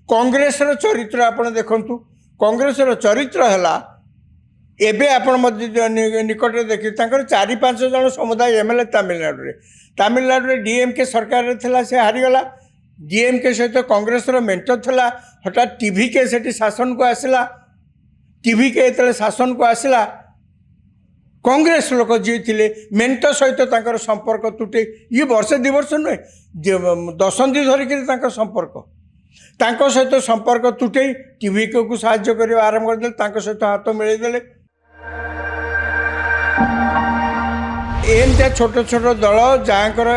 कांग्रेसर चरित्र आप देखु कांग्रेसर चरित्र है एबे आपण निकट देखिए 4-5 जन समुदाय एमएलए तमिलनाडु डीएमके सरकार थी से हारीगला डीएमके सहित कांग्रेसर मेंट था हठात टीवीके से शासन को आसला टीवीके जो शासन को आसला कांग्रेस लोक जी थे मेंट सहित संपर्क तुटे ये वर्षे 2 वर्ष नुहे दशंधि धरिक संपर्क सहित संपर्क तुटे टीवीके को साहाय्य कर आरंभ करदे सहित हाथ मिलैदेले एमती छोट छोट दल जहाँकर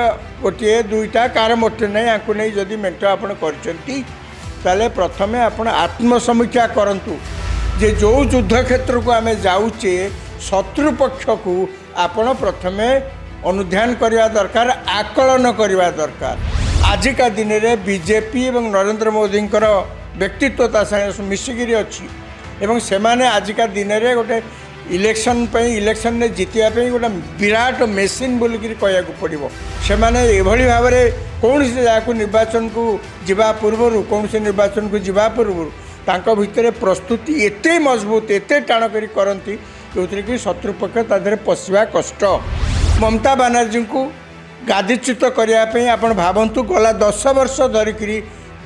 गोटे दुईटा कार मोटे नहीं या नहीं जदि मेंट आप प्रथमे आप आत्मसमीक्षा करूँ जे जो युद्ध क्षेत्र को आम जाऊे शत्रु पक्ष को आपण प्रथमे अनुध्यान करने दरकार आकलन करने दरकार आजिका दिन में बीजेपी और नरेंद्र मोदी व्यक्तित्वता मिसिकी अच्छी एवं से आजिका दिन में गोटे इलेक्शन ने जितिया गोटे विराट मेसीन बोलिक कह पड़ो से भाव में कौन जगह निर्वाचन को जीवा पूर्व कौन निर्वाचन को जीवा पूर्व तांको भितर प्रस्तुति एते मजबूत एते टाण करती जो कि शत्रुपक्ष तादेह पशिया कष्ट ममता बानर्जी को गादीच्युत करने आप भावतु गला 10 वर्ष धरिक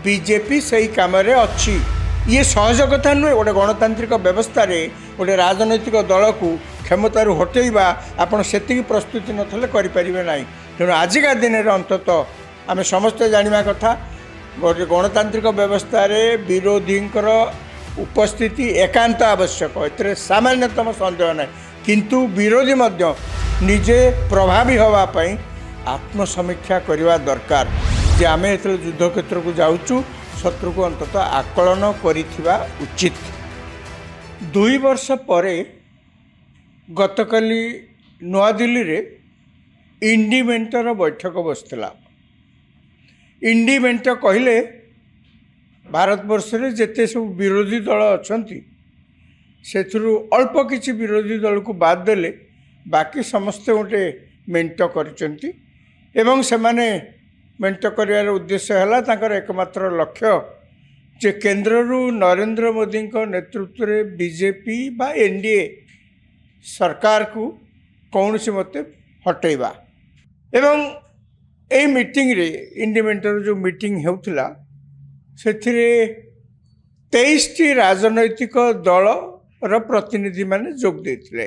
बीजेपी से ही कम अच्छी ये सहज कथा नुहे गोटे गणतांत्रिक व्यवस्था रे गोटे राजनैतिक दल को क्षमतार हटेबा आपड़ से प्रस्तुति नथले करें ना तेणु आजिका दिन में अंतत आम समस्ते जाना कथा गोटे गणतांत्रिक व्यवस्था रे विरोधी उपस्थिति एकांत आवश्यक ए सामान्यतम सन्देह ना किंतु विरोधी मध्य निजे प्रभावी होगापाई आत्मसमीक्षा करवा दरकार जे आम एत युद्ध क्षेत्र को जाऊँ शत्रु को अंतत आकलन करिथिबा उचित 2 वर्ष पर गतकाली नवा दिल्ली रे इंडी मेंटर बैठक बसला इंडी मेंट कहले भारतवर्ष रे जेते सब विरोधी दल अछंती सेथुरु अल्प किछि विरोधी दल को बाद देले बाकी समस्ते गोटे मेंट करचंती एवं सेमाने मेंट कर उद्देश्य है एकमात्र लक्ष्य जे केन्द्र नरेंद्र मोदी नेतृत्व में बीजेपी बा एनडीए सरकार को कौन सी मत हटेबा एवं यही मीटिंग रे इंडी मेंटर जो मीटिंग होता से 23टी राजनैतिक दल प्रतिनिधि माने जोग देथिले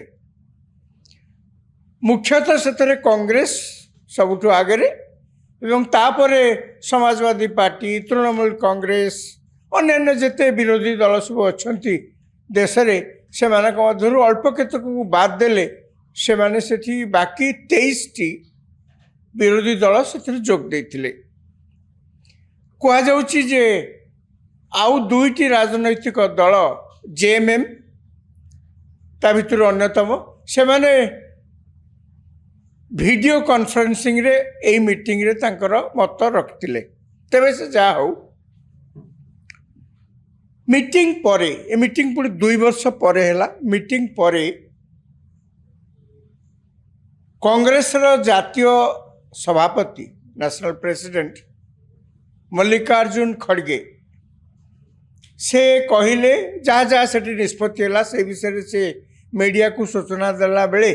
मुख्यतः से कांग्रेस सबुठु आगे एवं तापरे समाजवादी पार्टी तृणमूल कांग्रेस अन्य जिते विरोधी दल सब अच्छा देश से मध्य अल्प केतक को बाद देले से माने सेठी बाकी 23टी विरोधी दल से जोग देथिले कहुच्छी जे आउ 2टी राजनैतिक दल जेएमएम ता भितर अन्यतम से माने वीडियो कॉन्फ्रेंसिंग रे ए मीटिंग रे तांकर मत रखिले तेबे से जा हो मीटिंग परे ए मीटिंग पूरी 2 वर्ष परे हैला मीटिंग परे कांग्रेस रो जातीय सभापति नेशनल प्रेसिडेंट मल्लिकार्जुन खड़गे से कहिले जहाँ जहाँ से निष्पत्ति है से विषय से मीडिया को सूचना देला बेले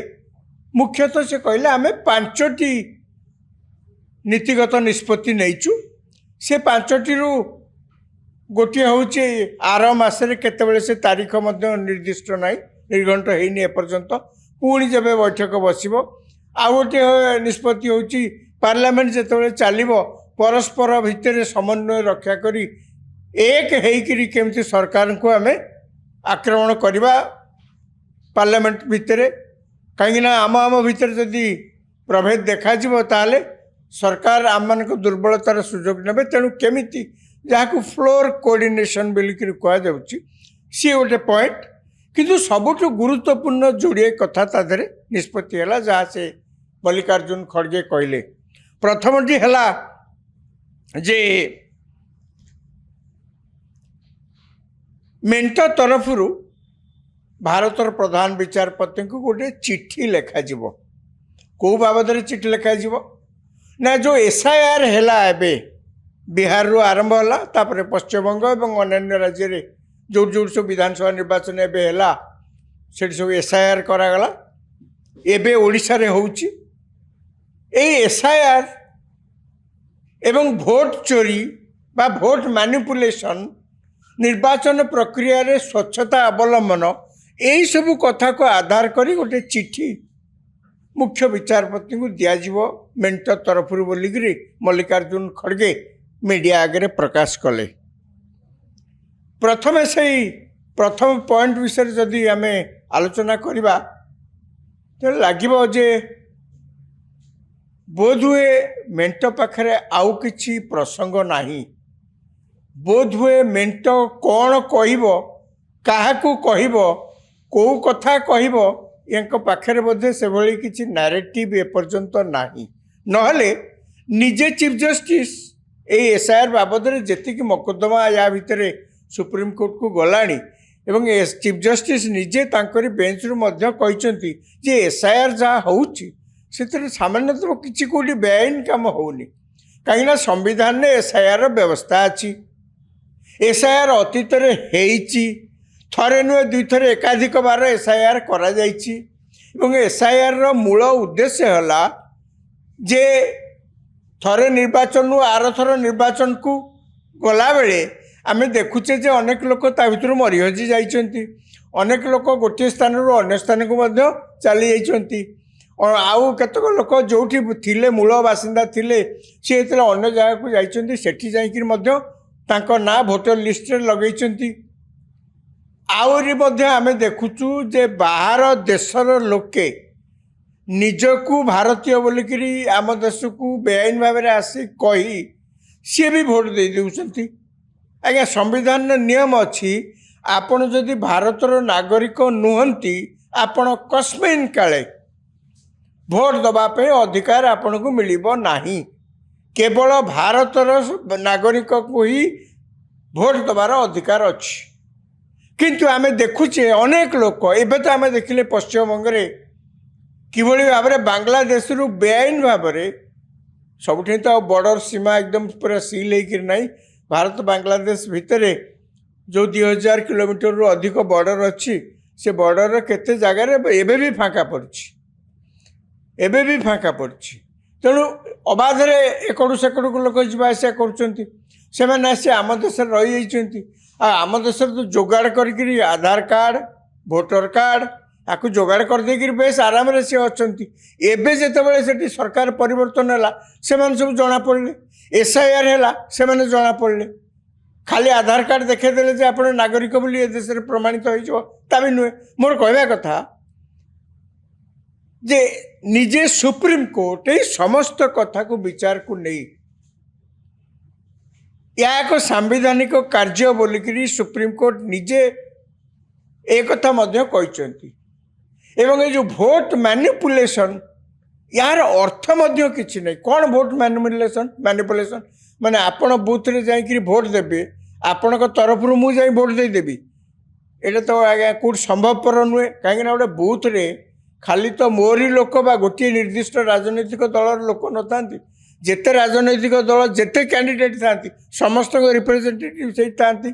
मुख्यतः से कहले आमे 5टी नीतिगत निष्पत्ति नहींचु से 5टी गोटे हूँ आर मसरे केतबेले से तारीख मध्य निर्दिष्ट ना निर्घंट होनी एपर्यंत पुणी जब बैठक बस आ गोटे निष्पत्ति हूँ पार्लियामेंट जिते चलो परस्पर भितर समन्वय रक्षा करी एक होकरी केमती सरकार को आम आक्रमण करवा पार्लियामेंट भितर कहीं आम भितर जदि प्रभेद देखा ताले सरकार आम मान दुर्बलतार सुजोग ने तेणु केमिति जहाँ फ्लोर कोऑर्डिनेशन बोलिक कहुच्छी सी गोटे पॉइंट किंतु सबुठ गुरुत्वपूर्ण जोड़े कथा तादे निष्पत्ति है जहाँ से मल्लिकार्जुन खड़गे कहले प्रथमटी है जे मेंट तरफ भारतर प्रधान विचारपति को गोटे चिट्ठी लेखा कौ बाबद चिट्ठी लेखा ना जो एसआईआर है ବିହାରରୁ ଆରମ୍ଭ ହେଲା, ତାପରେ ପଶ୍ଚିମବଙ୍ଗ ଏବଂ ଅନ୍ୟାନ୍ୟ ରାଜ୍ୟରେ ଯେଉଁଠି ଯେଉଁଠି ସବୁ ବିଧାନସଭା ନିର୍ବାଚନ ଏବେ ହେଲା ସେଠି ସବୁ SIR କରାଗଲା। ଏବେ ଓଡ଼ିଶାରେ ହେଉଛି। এই SIR এবং ভোট চୋରି বা ভোট ମ୍ୟାନିପୁଲେସନ୍, ନିର୍ବାଚନ ପ୍ରକ୍ରିୟାରେ ସ୍ୱଚ୍ଛତା ଅବଲମ୍ବନ, ଏହିସବୁ କଥାକୁ ଆଧାର କରି ଗୋଟେ ଚିଠି ମୁଖ୍ୟ ବିଚାରପତିଙ୍କୁ ଦିଆଯିବ ମେଣ୍ଟ ତରଫରୁ ବୋଲିକିରି ମଲ୍ଲିକାର୍ଜୁନ ଖଡ଼ଗେ ମିଡ଼ିଆ ଆଗରେ ପ୍ରକାଶ କଲେ। ପ୍ରଥମେ ସେଇ ପ୍ରଥମ ପଏଣ୍ଟ ବିଷୟରେ ଯଦି ଆମେ ଆଲୋଚନା କରିବା ତେବେ ଲାଗିବ ଯେ ବୋଧହୁଏ ମେଣ୍ଟ ପାଖରେ ଆଉ କିଛି ପ୍ରସଙ୍ଗ ନାହିଁ। ବୋଧହୁଏ ମେଣ୍ଟ କ'ଣ କହିବ, କାହାକୁ କହିବ, କେଉଁ କଥା କହିବ, ୟାଙ୍କ ପାଖରେ ବୋଧେ ସେଭଳି କିଛି ନାରେଟିଭ୍ ଏପର୍ଯ୍ୟନ୍ତ ନାହିଁ। ନହେଲେ ନିଜେ ଚିଫ୍ ଜଷ୍ଟିସ୍ ଏଇ SIR ବାବଦରେ ଯେତିକି ମକଦ୍ଦମା ୟା ଭିତରେ ସୁପ୍ରିମକୋର୍ଟକୁ ଗଲାଣି ଏବଂ ଚିଫ୍ ଜଷ୍ଟିସ୍ ନିଜେ ତାଙ୍କରି ବେଞ୍ଚରୁ ମଧ୍ୟ କହିଛନ୍ତି ଯେ SIR ଯାହା ହେଉଛି ସେଥିରେ ସାମାନ୍ୟତଃ କିଛି କେଉଁଠି ବେଆଇନ କାମ ହେଉନି। କାହିଁକିନା ସମ୍ବିଧାନରେ SIRର ବ୍ୟବସ୍ଥା ଅଛି। SIR ଅତୀତରେ ହେଇଛି, ଥରେ ନୁହେଁ ଦୁଇଥର ଏକାଧିକ ବାର SIR କରାଯାଇଛି ଏବଂ SIRର ମୂଳ ଉଦ୍ଦେଶ୍ୟ ହେଲା ଯେ ଥରେ ନିର୍ବାଚନରୁ ଆରଥର ନିର୍ବାଚନକୁ ଗଲାବେଳେ ଆମେ ଦେଖୁଛେ ଯେ ଅନେକ ଲୋକ ତା ଭିତରୁ ମରିହଜି ଯାଇଛନ୍ତି, ଅନେକ ଲୋକ ଗୋଟିଏ ସ୍ଥାନରୁ ଅନ୍ୟ ସ୍ଥାନକୁ ମଧ୍ୟ ଚାଲି ଯାଇଛନ୍ତି, ଆଉ କେତେକ ଲୋକ ଯେଉଁଠି ଥିଲେ ମୂଳ ବାସିନ୍ଦା ଥିଲେ ସେ ଯେତେବେଳେ ଅନ୍ୟ ଜାଗାକୁ ଯାଇଛନ୍ତି ସେଠି ଯାଇକରି ମଧ୍ୟ ତାଙ୍କ ନାଁ ଭୋଟର ଲିଷ୍ଟରେ ଲଗେଇଛନ୍ତି। ଆହୁରି ମଧ୍ୟ ଆମେ ଦେଖୁଛୁ ଯେ ବାହାର ଦେଶର ଲୋକେ ନିଜକୁ ଭାରତୀୟ ବୋଲିକିରି ଆମ ଦେଶକୁ ବେଆଇନ ଭାବରେ ଆସି କହି ସିଏ ବି ଭୋଟ ଦେଇ ଦେଉଛନ୍ତି। ଆଜ୍ଞା, ସମ୍ବିଧାନର ନିୟମ ଅଛି, ଆପଣ ଯଦି ଭାରତର ନାଗରିକ ନୁହନ୍ତି ଆପଣ କସ୍ମିନ୍ କାଳେ ଭୋଟ ଦେବା ପାଇଁ ଅଧିକାର ଆପଣଙ୍କୁ ମିଳିବ ନାହିଁ। କେବଳ ଭାରତର ନାଗରିକକୁ ହିଁ ଭୋଟ ଦେବାର ଅଧିକାର ଅଛି। କିନ୍ତୁ ଆମେ ଦେଖୁଛେ ଅନେକ ଲୋକ, ଏବେ ତ ଆମେ ଦେଖିଲେ ପଶ୍ଚିମବଙ୍ଗରେ କିଭଳି ଭାବରେ ବାଂଲାଦେଶରୁ ବେଆଇନ ଭାବରେ, ସବୁଠି ତ ବର୍ଡ଼ର ସୀମା ଏକଦମ ପୁରା ସିଲ୍ ହେଇକିରି ନାହିଁ, ଭାରତ ବାଂଲାଦେଶ ଭିତରେ ଯେଉଁ 2000 କିଲୋମିଟରରୁ ଅଧିକ ବର୍ଡ଼ର ଅଛି, ସେ ବର୍ଡ଼ରର କେତେ ଜାଗାରେ ଏବେ ବି ଫାଙ୍କା ପଡ଼ିଛି। ତେଣୁ ଅବାଧରେ ଏକଡ଼ୁ ସେକଡ଼କୁ ଲୋକ ଯିବା ଆସିବା କରୁଛନ୍ତି। ସେମାନେ ଆସି ଆମ ଦେଶରେ ରହିଯାଇଛନ୍ତି। ଆଉ ଆମ ଦେଶରେ ତ ଯୋଗାଡ଼ କରିକିରି ଆଧାର କାର୍ଡ଼, ଭୋଟର କାର୍ଡ଼ ତାକୁ ଯୋଗାଡ଼ କରିଦେଇକିରି ବେଶ ଆରାମରେ ସେ ଅଛନ୍ତି। ଏବେ ଯେତେବେଳେ ସେଠି ସରକାର ପରିବର୍ତ୍ତନ ହେଲା ସେମାନେ ସବୁ ଜଣାପଡ଼ିଲେ, SIR ହେଲା ସେମାନେ ଜଣାପଡ଼ିଲେ। ଖାଲି ଆଧାର କାର୍ଡ଼ ଦେଖାଇଦେଲେ ଯେ ଆପଣ ନାଗରିକ ବୋଲି ଏ ଦେଶରେ ପ୍ରମାଣିତ ହୋଇଯିବ, ତା ବି ନୁହେଁ। ମୋର କହିବା କଥା ଯେ ନିଜେ ସୁପ୍ରିମକୋର୍ଟ ଏହି ସମସ୍ତ କଥାକୁ ବିଚାରକୁ ନେଇ ଏହା ଏକ ସାମ୍ବିଧାନିକ କାର୍ଯ୍ୟ ବୋଲିକିରି ସୁପ୍ରିମକୋର୍ଟ ନିଜେ ଏକଥା ମଧ୍ୟ କହିଛନ୍ତି। ଏବଂ ଏ ଯେଉଁ ଭୋଟ ମ୍ୟାନିପୁଲେସନ୍, ଏହାର ଅର୍ଥ ମଧ୍ୟ କିଛି ନାହିଁ। କ'ଣ ଭୋଟ ମ୍ୟାନିପୁଲେସନ୍ ମାନେ ଆପଣ ବୁଥରେ ଯାଇକରି ଭୋଟ ଦେବେ, ଆପଣଙ୍କ ତରଫରୁ ମୁଁ ଯାଇ ଭୋଟ ଦେଇଦେବି, ଏଇଟା ତ ଆଜ୍ଞା କେଉଁଠି ସମ୍ଭବପର ନୁହେଁ। କାହିଁକିନା ଗୋଟେ ବୁଥରେ ଖାଲି ତ ମୋରି ଲୋକ ବା ଗୋଟିଏ ନିର୍ଦ୍ଦିଷ୍ଟ ରାଜନୈତିକ ଦଳର ଲୋକ ନଥାନ୍ତି। ଯେତେ ରାଜନୈତିକ ଦଳ, ଯେତେ କ୍ୟାଣ୍ଡିଡେଟ୍ ଥାନ୍ତି ସମସ୍ତଙ୍କ ରିପ୍ରେଜେଣ୍ଟେଟିଭ୍ ସେଇଠି ଥାନ୍ତି।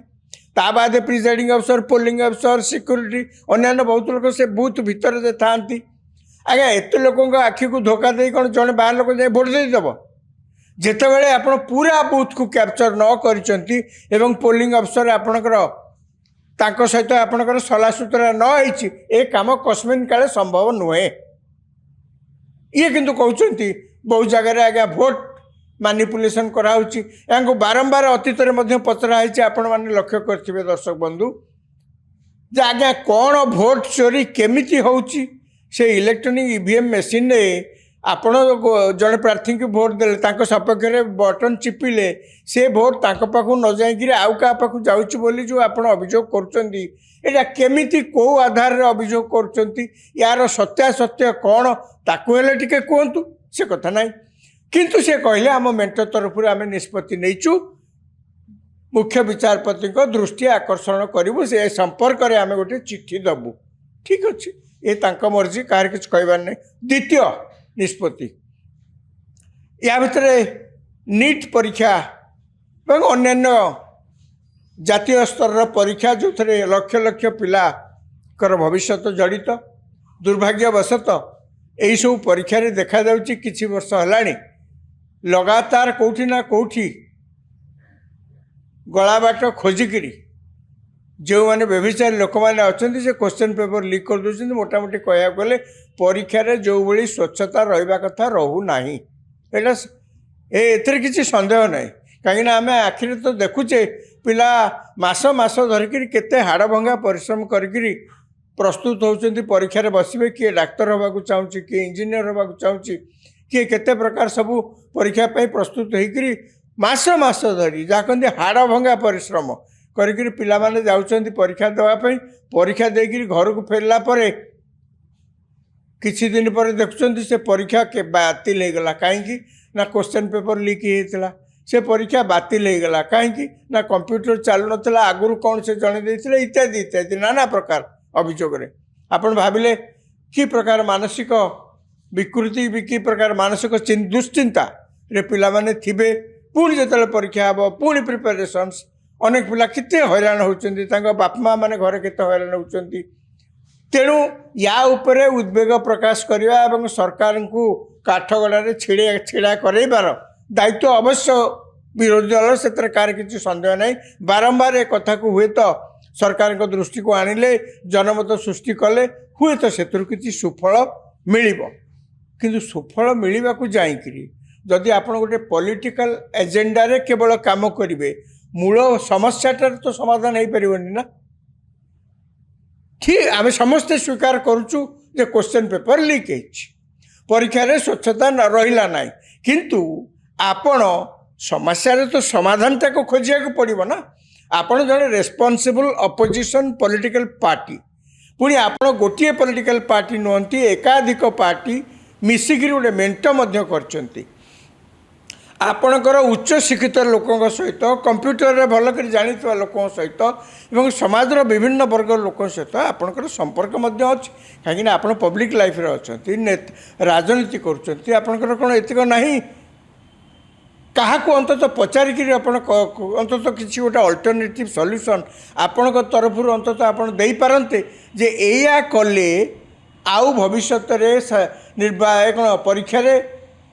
ତା ବାଦେ presiding officer, polling officer, security, ଅନ୍ୟାନ୍ୟ ବହୁତ ଲୋକ ସେ ବୁଥ୍ ଭିତରେ ଥାନ୍ତି। ଆଜ୍ଞା, ଏତେ ଲୋକଙ୍କ ଆଖିକୁ ଧୋକା ଦେଇ କ'ଣ ଜଣେ ବାହାର ଲୋକ ଯାଇ ଭୋଟ ଦେଇଦେବ? ଯେତେବେଳେ ଆପଣ ପୁରା ବୁଥକୁ କ୍ୟାପଚର ନ କରିଛନ୍ତି ଏବଂ ପୋଲିଂ ଅଫିସର ଆପଣଙ୍କର ତାଙ୍କ ସହିତ ଆପଣଙ୍କର ସଲାସୁତରା ନ ହେଇଛି, ଏ କାମ କସ୍ମିନ୍ କାଳେ ସମ୍ଭବ ନୁହେଁ। ଇଏ କିନ୍ତୁ କହୁଛନ୍ତି ବହୁ ଜାଗାରେ ଆଜ୍ଞା ଭୋଟ ମ୍ୟାନିପୁଲେସନ୍ କରାହେଉଛି। ଏହାଙ୍କୁ ବାରମ୍ବାର ଅତୀତରେ ମଧ୍ୟ ପଚରା ହେଇଛି। ଆପଣମାନେ ଲକ୍ଷ୍ୟ କରିଥିବେ ଦର୍ଶକ ବନ୍ଧୁ ଯେ ଆଜ୍ଞା କ'ଣ ଭୋଟ ଚୋରି କେମିତି ହେଉଛି। ସେ ଇଲେକ୍ଟ୍ରୋନିକ୍ EVM ମେସିନ୍ରେ ଆପଣ ଜଣେ ପ୍ରାର୍ଥୀଙ୍କୁ ଭୋଟ ଦେଲେ, ତାଙ୍କ ସପକ୍ଷରେ ବଟନ୍ ଚିପିଲେ, ସେ ଭୋଟ ତାଙ୍କ ପାଖକୁ ନ ଯାଇକିରି ଆଉ କାହା ପାଖକୁ ଯାଉଛି ବୋଲି ଯେଉଁ ଆପଣ ଅଭିଯୋଗ କରୁଛନ୍ତି, ଏଇଟା କେମିତି କେଉଁ ଆଧାରରେ ଅଭିଯୋଗ କରୁଛନ୍ତି, ୟାର ସତ୍ୟାସତ୍ୟ କ'ଣ ତାକୁ ହେଲେ ଟିକେ କୁହନ୍ତୁ। ସେ କଥା ନାହିଁ। କିନ୍ତୁ ସେ କହିଲେ ଆମ ମେଣ୍ଟ ତରଫରୁ ଆମେ ନିଷ୍ପତ୍ତି ନେଇଛୁ, ମୁଖ୍ୟ ବିଚାରପତିଙ୍କ ଦୃଷ୍ଟି ଆକର୍ଷଣ କରିବୁ, ସେ ସମ୍ପର୍କରେ ଆମେ ଗୋଟେ ଚିଠି ଦେବୁ। ଠିକ୍ ଅଛି, ଏ ତାଙ୍କ ମର୍ଜି, କାହାର କିଛି କହିବାର ନାହିଁ। ଦ୍ୱିତୀୟ ନିଷ୍ପତ୍ତି, ୟା ଭିତରେ ନିଟ୍ ପରୀକ୍ଷା ଏବଂ ଅନ୍ୟାନ୍ୟ ଜାତୀୟ ସ୍ତରର ପରୀକ୍ଷା ଯେଉଁଥିରେ ଲକ୍ଷ ଲକ୍ଷ ପିଲାଙ୍କର ଭବିଷ୍ୟତ ଜଡ଼ିତ। ଦୁର୍ଭାଗ୍ୟବଶତଃ ଏହିସବୁ ପରୀକ୍ଷାରେ ଦେଖାଯାଉଛି କିଛି ବର୍ଷ ହେଲାଣି ଲଗାତାର କେଉଁଠି ନା କେଉଁଠି ଗଳା ବାଟ ଖୋଜିକିରି ଯେଉଁମାନେ ବ୍ୟବସାୟୀ ଲୋକମାନେ ଅଛନ୍ତି ସେ କ୍ୱେଶ୍ଚନ୍ ପେପର୍ ଲିକ୍ କରିଦେଉଛନ୍ତି। ମୋଟାମୋଟି କହିବାକୁ ଗଲେ ପରୀକ୍ଷାରେ ଯେଉଁଭଳି ସ୍ୱଚ୍ଛତା ରହିବା କଥା ରହୁନାହିଁ। ଏଇଟା ଏଥିରେ କିଛି ସନ୍ଦେହ ନାହିଁ। କାହିଁକିନା ଆମେ ଆଖିରେ ତ ଦେଖୁଛେ ପିଲା ମାସ ମାସ ଧରିକିରି କେତେ ହାଡ଼ ଭଙ୍ଗା ପରିଶ୍ରମ କରିକିରି ପ୍ରସ୍ତୁତ ହେଉଛନ୍ତି ପରୀକ୍ଷାରେ ବସିବେ। କିଏ ଡାକ୍ତର ହେବାକୁ ଚାହୁଁଛି, କିଏ ଇଞ୍ଜିନିୟର ହେବାକୁ ଚାହୁଁଛି, କିଏ କେତେ ପ୍ରକାର ସବୁ ପରୀକ୍ଷା ପାଇଁ ପ୍ରସ୍ତୁତ ହେଇକିରି ମାସ ମାସ ଧରି ଯାହା କହନ୍ତି ହାଡ଼ ଭଙ୍ଗା ପରିଶ୍ରମ କରିକିରି ପିଲାମାନେ ଯାଉଛନ୍ତି ପରୀକ୍ଷା ଦେବା ପାଇଁ। ପରୀକ୍ଷା ଦେଇକିରି ଘରକୁ ଫେରିଲା ପରେ କିଛି ଦିନ ପରେ ଦେଖୁଛନ୍ତି ସେ ପରୀକ୍ଷା ବାତିଲ ହେଇଗଲା। କାହିଁକି ନା କ୍ୱେଶ୍ଚନ୍ ପେପର୍ ଲିକ୍ ହେଇଥିଲା। ସେ ପରୀକ୍ଷା ବାତିଲ ହେଇଗଲା କାହିଁକି ନା କମ୍ପ୍ୟୁଟର ଚାଲୁନଥିଲା, ଆଗରୁ କ'ଣ ସେ ଜଣେଇ ଦେଇଥିଲେ, ଇତ୍ୟାଦି ଇତ୍ୟାଦି ନାନା ପ୍ରକାର ଅଭିଯୋଗରେ। ଆପଣ ଭାବିଲେ କି ପ୍ରକାର ମାନସିକ ବିକୃତି କି ପ୍ରକାର ମାନସିକ ଦୁଶ୍ଚିନ୍ତାରେ ପିଲାମାନେ ଥିବେ। ପୁଣି ଯେତେବେଳେ ପରୀକ୍ଷା ହେବ ପୁଣି ପ୍ରିପାରେସନ୍ସ, ଅନେକ ପିଲା କେତେ ହଇରାଣ ହେଉଛନ୍ତି, ତାଙ୍କ ବାପା ମା' ମାନେ ଘରେ କେତେ ହଇରାଣ ହେଉଛନ୍ତି। ତେଣୁ ୟା ଉପରେ ଉଦ୍ବେଗ ପ୍ରକାଶ କରିବା ଏବଂ ସରକାରଙ୍କୁ କାଠଗଡ଼ାରେ ଛିଡ଼ା କରାଇବାର ଦାୟିତ୍ୱ ଅବଶ୍ୟ ବିରୋଧୀ ଦଳ, ସେଥିରେ କାହାର କିଛି ସନ୍ଦେହ ନାହିଁ। ବାରମ୍ବାର ଏ କଥାକୁ ହୁଏତ ସରକାରଙ୍କ ଦୃଷ୍ଟିକୁ ଆଣିଲେ, ଜନମତ ସୃଷ୍ଟି କଲେ ହୁଏତ ସେଥିରୁ କିଛି ସୁଫଳ ମିଳିବ। କିନ୍ତୁ ସୁଫଳ ମିଳିବାକୁ ଯାଇକିରି ଯଦି ଆପଣ ଗୋଟେ ପଲିଟିକାଲ ଏଜେଣ୍ଡାରେ କେବଳ କାମ କରିବେ, ମୂଳ ସମସ୍ୟାଟାର ତ ସମାଧାନ ହେଇପାରିବନି ନା। ଠିକ୍ ଆମେ ସମସ୍ତେ ସ୍ୱୀକାର କରୁଛୁ ଯେ କ୍ୱେଶ୍ଚନ୍ ପେପର୍ ଲିକ୍ ହେଇଛି, ପରୀକ୍ଷାରେ ସ୍ୱଚ୍ଛତା ରହିଲା ନାହିଁ। କିନ୍ତୁ ଆପଣ ସମସ୍ୟାର ତ ସମାଧାନଟାକୁ ଖୋଜିବାକୁ ପଡ଼ିବ ନା। ଆପଣ ଜଣେ ରେସ୍ପନ୍ସିବୁଲ୍ ଅପୋଜିସନ୍ ପଲିଟିକାଲ୍ ପାର୍ଟି, ପୁଣି ଆପଣ ଗୋଟିଏ ପଲିଟିକାଲ୍ ପାର୍ଟି ନୁହନ୍ତି, ଏକାଧିକ ପାର୍ଟି ମିଶିକିରି ଗୋଟେ ମେଣ୍ଟ ମଧ୍ୟ କରିଛନ୍ତି। ଆପଣଙ୍କର ଉଚ୍ଚ ଶିକ୍ଷିତ ଲୋକଙ୍କ ସହିତ, କମ୍ପ୍ୟୁଟରରେ ଭଲ କରି ଜାଣିଥିବା ଲୋକଙ୍କ ସହିତ ଏବଂ ସମାଜର ବିଭିନ୍ନ ବର୍ଗର ଲୋକଙ୍କ ସହିତ ଆପଣଙ୍କର ସମ୍ପର୍କ ମଧ୍ୟ ଅଛି। କାହିଁକିନା ଆପଣ ପବ୍ଲିକ୍ ଲାଇଫ୍ରେ ଅଛନ୍ତି, ରାଜନୀତି କରୁଛନ୍ତି। ଆପଣଙ୍କର କ'ଣ ଏତିକ ନାହିଁ? କାହାକୁ ଅନ୍ତତଃ ପଚାରିକିରି ଆପଣ ଅନ୍ତତଃ କିଛି ଗୋଟେ ଅଲ୍ଟରନେଟିଭ୍ ସଲ୍ୟୁସନ୍ ଆପଣଙ୍କ ତରଫରୁ ଅନ୍ତତଃ ଆପଣ ଦେଇପାରନ୍ତେ ଯେ ଏଇଆ କଲେ ଆଉ ଭବିଷ୍ୟତରେ କ'ଣ ପରୀକ୍ଷାରେ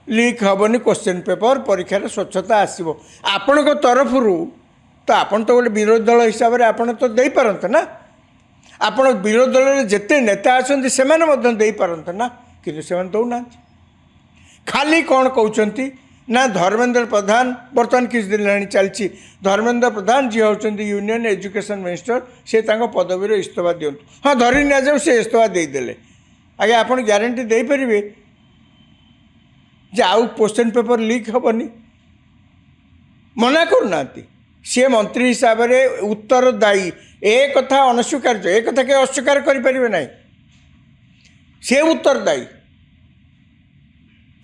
ଲିକ୍ ହେବନି, କ୍ୱେଶ୍ଚନ୍ ପେପର୍ ପରୀକ୍ଷାରେ ସ୍ୱଚ୍ଛତା ଆସିବ ଆପଣଙ୍କ ତରଫରୁ। ତ ଆପଣ ତ ଗୋଟେ ବିରୋଧୀ ଦଳ ହିସାବରେ ଆପଣ ତ ଦେଇପାରନ୍ତେ ନା। ଆପଣ ବିରୋଧୀ ଦଳରେ ଯେତେ ନେତା ଅଛନ୍ତି ସେମାନେ ମଧ୍ୟ ଦେଇପାରନ୍ତେ ନା, କିନ୍ତୁ ସେମାନେ ଦେଉନାହାନ୍ତି। ଖାଲି କ'ଣ କହୁଛନ୍ତି ନା ଧର୍ମେନ୍ଦ୍ର ପ୍ରଧାନ, ବର୍ତ୍ତମାନ କିଛି ଦିନ ହେଲାଣି ଚାଲିଛି, ଧର୍ମେନ୍ଦ୍ର ପ୍ରଧାନ ଯିଏ ହେଉଛନ୍ତି ୟୁନିୟନ୍ ଏଜୁକେସନ୍ ମିନିଷ୍ଟର, ସେ ତାଙ୍କ ପଦବୀରେ ଇସ୍ତଫା ଦିଅନ୍ତୁ। ହଁ, ଧରି ନିଆଯାଉ ସେ ଇସ୍ତଫା ଦେଇଦେଲେ। ଆଜ୍ଞା ଆପଣ ଗ୍ୟାରେଣ୍ଟି ଦେଇପାରିବେ ଯେ ଆଉ କ୍ୱେଶ୍ଚନ୍ ପେପର୍ ଲିକ୍ ହେବନି? ମନା କରୁନାହାନ୍ତି। ସିଏ ମନ୍ତ୍ରୀ ହିସାବରେ ଉତ୍ତରଦାୟୀ, ଏ କଥା ଅନସ୍ୱୀକାର୍ଯ୍ୟ, ଏ କଥା କେହି ଅସ୍ୱୀକାର କରିପାରିବେ ନାହିଁ। ସେ ଉତ୍ତରଦାୟୀ।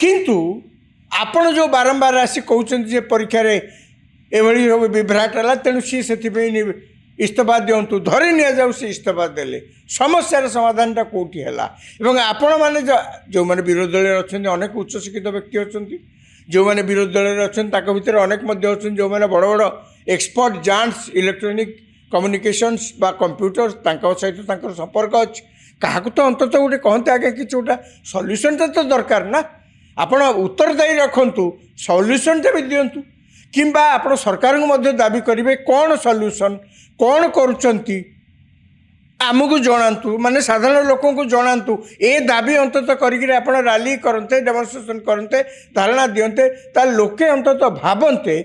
କିନ୍ତୁ ଆପଣ ଯେଉଁ ବାରମ୍ବାର ଆସି କହୁଛନ୍ତି ଯେ ପରୀକ୍ଷାରେ ଏଭଳି ସବୁ ବିଭ୍ରାଟ ହେଲା, ତେଣୁ ସିଏ ସେଥିପାଇଁ ଇସ୍ତଫା ଦିଅନ୍ତୁ, ଧରି ନିଆଯାଉ ସେ ଇସ୍ତଫା ଦେଲେ, ସମସ୍ୟାର ସମାଧାନଟା କେଉଁଠି ହେଲା? ଏବଂ ଆପଣମାନେ ଯେଉଁମାନେ ବିରୋଧୀ ଦଳରେ ଅଛନ୍ତି, ଅନେକ ଉଚ୍ଚଶିକ୍ଷିତ ବ୍ୟକ୍ତି ଅଛନ୍ତି, ଯେଉଁମାନେ ବିରୋଧୀ ଦଳରେ ଅଛନ୍ତି ତାଙ୍କ ଭିତରେ ଅନେକ ମଧ୍ୟ ଅଛନ୍ତି ଯେଉଁମାନେ ବଡ଼ ବଡ଼ ଏକ୍ସପର୍ଟ ଜାଣ୍ଟସ୍ ଇଲେକ୍ଟ୍ରୋନିକ୍ କମ୍ୟୁନିକେସନ୍ସ ବା କମ୍ପ୍ୟୁଟର, ତାଙ୍କ ସହିତ ତାଙ୍କର ସମ୍ପର୍କ ଅଛି। କାହାକୁ ତ ଅନ୍ତତଃ ଗୋଟେ କହନ୍ତେ ଆଜ୍ଞା କିଛି ଗୋଟେ ସଲ୍ୟୁସନ୍ଟା ତ ଦରକାର ନା। ଆପଣ ଉତ୍ତରଦାୟୀ ରଖନ୍ତୁ, ସଲ୍ୟୁସନ୍ଟା ବି ଦିଅନ୍ତୁ, କିମ୍ବା ଆପଣ ସରକାରଙ୍କୁ ମଧ୍ୟ ଦାବି କରିବେ କ'ଣ ସଲ୍ୟୁସନ୍, କ'ଣ କରୁଛନ୍ତି ଆମକୁ ଜଣାନ୍ତୁ, ମାନେ ସାଧାରଣ ଲୋକଙ୍କୁ ଜଣାନ୍ତୁ। ଏ ଦାବି ଅନ୍ତତଃ କରିକିରି ଆପଣ ରାଲି କରନ୍ତେ, ଡେମନଷ୍ଟ୍ରେସନ୍ କରନ୍ତେ, ଧାରଣା ଦିଅନ୍ତେ, ତାହେଲେ ଲୋକେ ଅନ୍ତତଃ ଭାବନ୍ତେ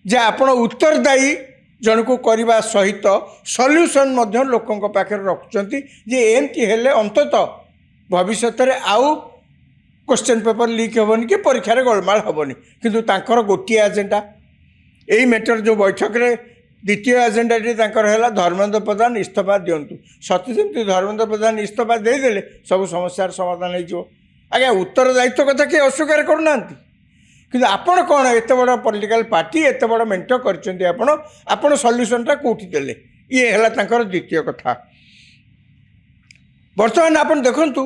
ଯେ ଆପଣ ଉତ୍ତରଦାୟୀ ଜଣକୁ କରିବା ସହିତ ସଲ୍ୟୁସନ୍ ମଧ୍ୟ ଲୋକଙ୍କ ପାଖରେ ରଖୁଛନ୍ତି ଯେ ଏମିତି ହେଲେ ଅନ୍ତତଃ ଭବିଷ୍ୟତରେ ଆଉ କ୍ୱେଶ୍ଚନ୍ ପେପର୍ ଲିକ୍ ହେବନି କି ପରୀକ୍ଷାରେ ଗୋଳମାଳ ହେବନି। କିନ୍ତୁ ତାଙ୍କର ଗୋଟିଏ ଏଜେଣ୍ଡା। ଏଇ ମ୍ୟାଟର ଯେଉଁ ବୈଠକରେ ଦ୍ୱିତୀୟ ଏଜେଣ୍ଡାଟି ତାଙ୍କର ହେଲା ଧର୍ମେନ୍ଦ୍ର ପ୍ରଧାନ ଇସ୍ତଫା ଦିଅନ୍ତୁ। ସତେ ଯେମିତି ଧର୍ମେନ୍ଦ୍ର ପ୍ରଧାନ ଇସ୍ତଫା ଦେଇଦେଲେ ସବୁ ସମସ୍ୟାର ସମାଧାନ ହେଇଯିବ। ଆଜ୍ଞା ଉତ୍ତରଦାୟିତ୍ୱ କଥା କେହି ଅସ୍ୱୀକାର କରୁନାହାନ୍ତି। କିନ୍ତୁ ଆପଣ କ'ଣ ଏତେ ବଡ଼ ପଲିଟିକାଲ୍ ପାର୍ଟି, ଏତେ ବଡ଼ ମେଣ୍ଟ କରିଛନ୍ତି, ଆପଣ ସଲ୍ୟୁସନ୍ଟା କେଉଁଠି ଦେଲେ? ଇଏ ହେଲା ତାଙ୍କର ଦ୍ୱିତୀୟ କଥା। ବର୍ତ୍ତମାନ ଆପଣ ଦେଖନ୍ତୁ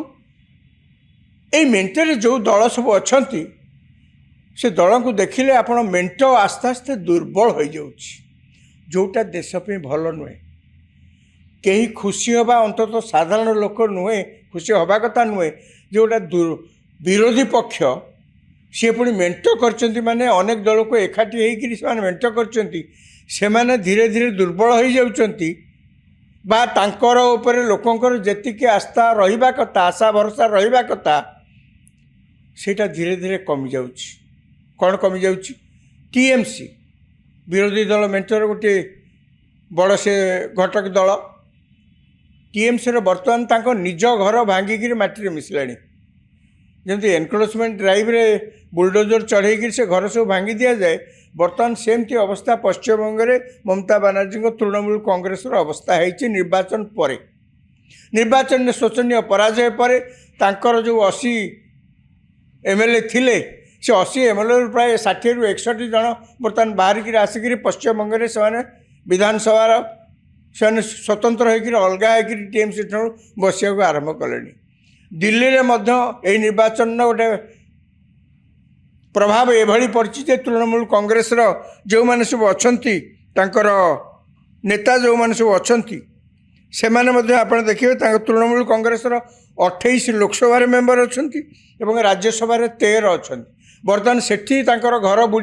ଏଇ ମେଣ୍ଟରେ ଯେଉଁ ଦଳ ସବୁ ଅଛନ୍ତି से दल को देखिले आपण मेंट आस्ते आस्ते दुर्बल हो जाउछि जोटा देश पे भल नुहे कहीं खुशी हवा अंततः साधारण लोक नुहे खुशी हवा कथा नुहे जोटा विरोधी पक्ष सी पुणी मेंट कर माने अनेक दल को एकाठी होकर मेंट कर धीरे धीरे दुर्बल हो जाउछंती बा तांकर ऊपर लोकंकर जेतिकी आस्था रहिबा कथा आशा भरोसा रहिबा कथा सेटा धीरे धीरे कमी जाउछि कौन कमी जाउछि टीएमसी विरोधी दल मेंटर गोटे बड़ से घटक दल टीएमसी बर्तमान तांको निज घर भांगिकी माटी मिसलाणी जमी एनक्रोचमेंट ड्राइव रे बुलडोजर चढ़ेक से घर सब भांगी दि जाए बर्तमान सेमती अवस्था पश्चिमबंग में ममता बानार्जी तृणमूल कांग्रेस अवस्था है निर्वाचन पर निर्वाचन में शोचनीय पराजय पर तांकर जो 80 एमएलए थिले से 80 एमएलए प्राय 60 रु 61 जन बर्तमान बाहरिक आसिक पश्चिमबंग में से विधानसभा से स्वतंत्र होकर अलग होकर टीएमसी बसिया आरंभ कले दिल्ली में निर्वाचन गोटे प्रभाव एभली पड़ी तृणमूल कांग्रेस जो मैंने सब अच्छा नेता जो मैंने सब अच्छा से आप देखिए तृणमूल कांग्रेस 28 लोकसभा मेंबर अच्छा राज्यसभा 13 अच्छा बर्तमान से घर बुड़ी